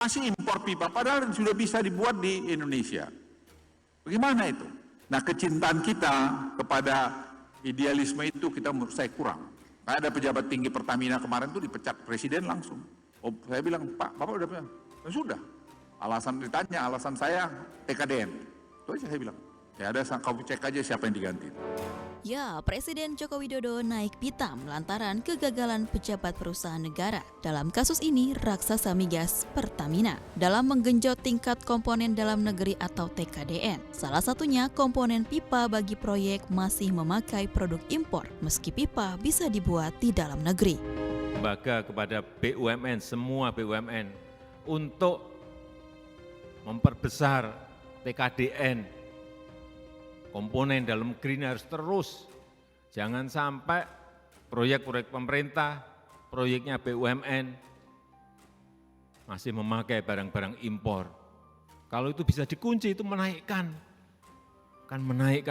Masih impor pipa, padahal sudah bisa dibuat di Indonesia. Bagaimana itu? Nah, kecintaan kita kepada idealisme itu kita menurut saya kurang. Ada pejabat tinggi Pertamina kemarin tuh dipecat presiden langsung. Oh, saya bilang, Pak, Bapak udah bilang, ya sudah. Alasan ditanya, alasan saya TKDN. Itu aja saya bilang. Ya ada, kamu cek aja siapa yang diganti. Ya, Presiden Joko Widodo naik pitam lantaran kegagalan pejabat perusahaan negara. Dalam kasus ini, raksasa migas Pertamina dalam menggenjot tingkat komponen dalam negeri atau TKDN. Salah satunya komponen pipa bagi proyek masih memakai produk impor, meski pipa bisa dibuat di dalam negeri. Lembaga kepada BUMN, semua BUMN, untuk memperbesar TKDN, komponen dalam negeri ini harus terus. Jangan sampai proyek-proyek pemerintah, proyeknya BUMN masih memakai barang-barang impor. Kalau itu bisa dikunci, itu menaikkan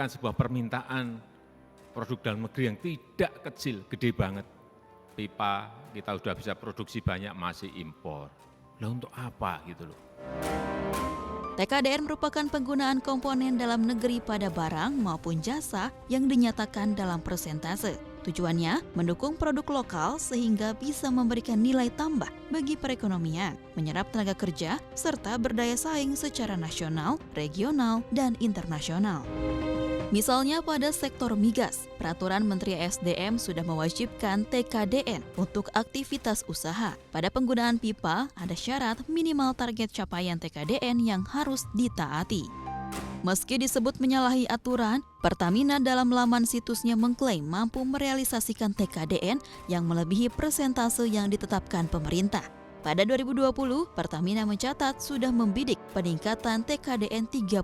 sebuah permintaan produk dalam negeri yang tidak kecil, gede banget. Pipa kita sudah bisa produksi banyak, masih impor. Lah untuk apa gitu loh. TKDN merupakan penggunaan komponen dalam negeri pada barang maupun jasa yang dinyatakan dalam persentase. Tujuannya mendukung produk lokal sehingga bisa memberikan nilai tambah bagi perekonomian, menyerap tenaga kerja, serta berdaya saing secara nasional, regional, dan internasional. Misalnya pada sektor migas, Peraturan Menteri SDM sudah mewajibkan TKDN untuk aktivitas usaha. Pada penggunaan pipa, ada syarat minimal target capaian TKDN yang harus ditaati. Meski disebut menyalahi aturan, Pertamina dalam laman situsnya mengklaim mampu merealisasikan TKDN yang melebihi persentase yang ditetapkan pemerintah. Pada 2020, Pertamina mencatat sudah membidik peningkatan TKDN 30%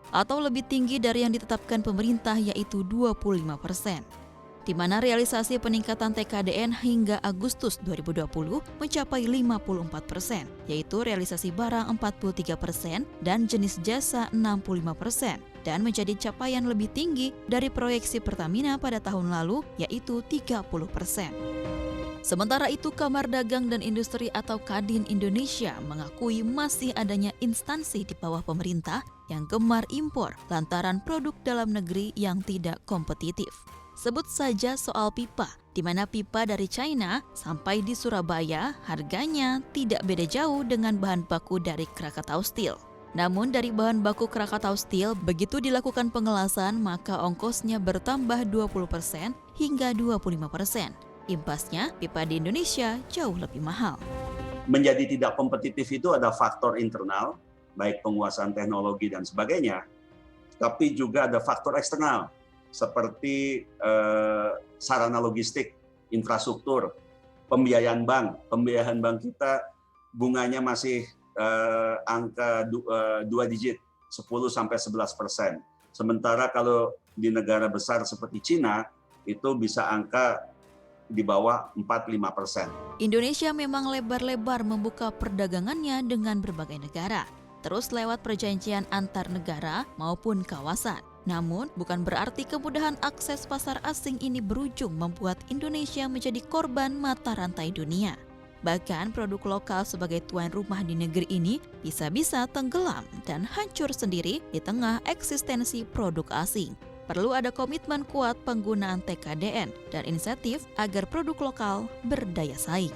atau lebih tinggi dari yang ditetapkan pemerintah yaitu 25%. Di mana realisasi peningkatan TKDN hingga Agustus 2020 mencapai 54%, yaitu realisasi barang 43% dan jenis jasa 65%, dan menjadi capaian lebih tinggi dari proyeksi Pertamina pada tahun lalu yaitu 30%. Sementara itu, Kamar Dagang dan Industri atau Kadin Indonesia mengakui masih adanya instansi di bawah pemerintah yang gemar impor lantaran produk dalam negeri yang tidak kompetitif. Sebut saja soal pipa, di mana pipa dari China sampai di Surabaya harganya tidak beda jauh dengan bahan baku dari Krakatau Steel. Namun dari bahan baku Krakatau Steel, begitu dilakukan pengelasan maka ongkosnya bertambah 20% hingga 25%. Imbasnya, pipa di Indonesia jauh lebih mahal. Menjadi tidak kompetitif itu ada faktor internal, baik penguasaan teknologi dan sebagainya, tapi juga ada faktor eksternal, seperti sarana logistik, infrastruktur, pembiayaan bank. Pembiayaan bank kita bunganya masih angka 2 digit, 10-11%. Sementara kalau di negara besar seperti Cina, itu bisa angka di bawah 4-5%. Indonesia memang lebar-lebar membuka perdagangannya dengan berbagai negara, terus lewat perjanjian antar negara maupun kawasan. Namun, bukan berarti kemudahan akses pasar asing ini berujung membuat Indonesia menjadi korban mata rantai dunia. Bahkan produk lokal sebagai tuan rumah di negeri ini bisa-bisa tenggelam dan hancur sendiri di tengah eksistensi produk asing. Perlu ada komitmen kuat penggunaan TKDN dan insentif agar produk lokal berdaya saing.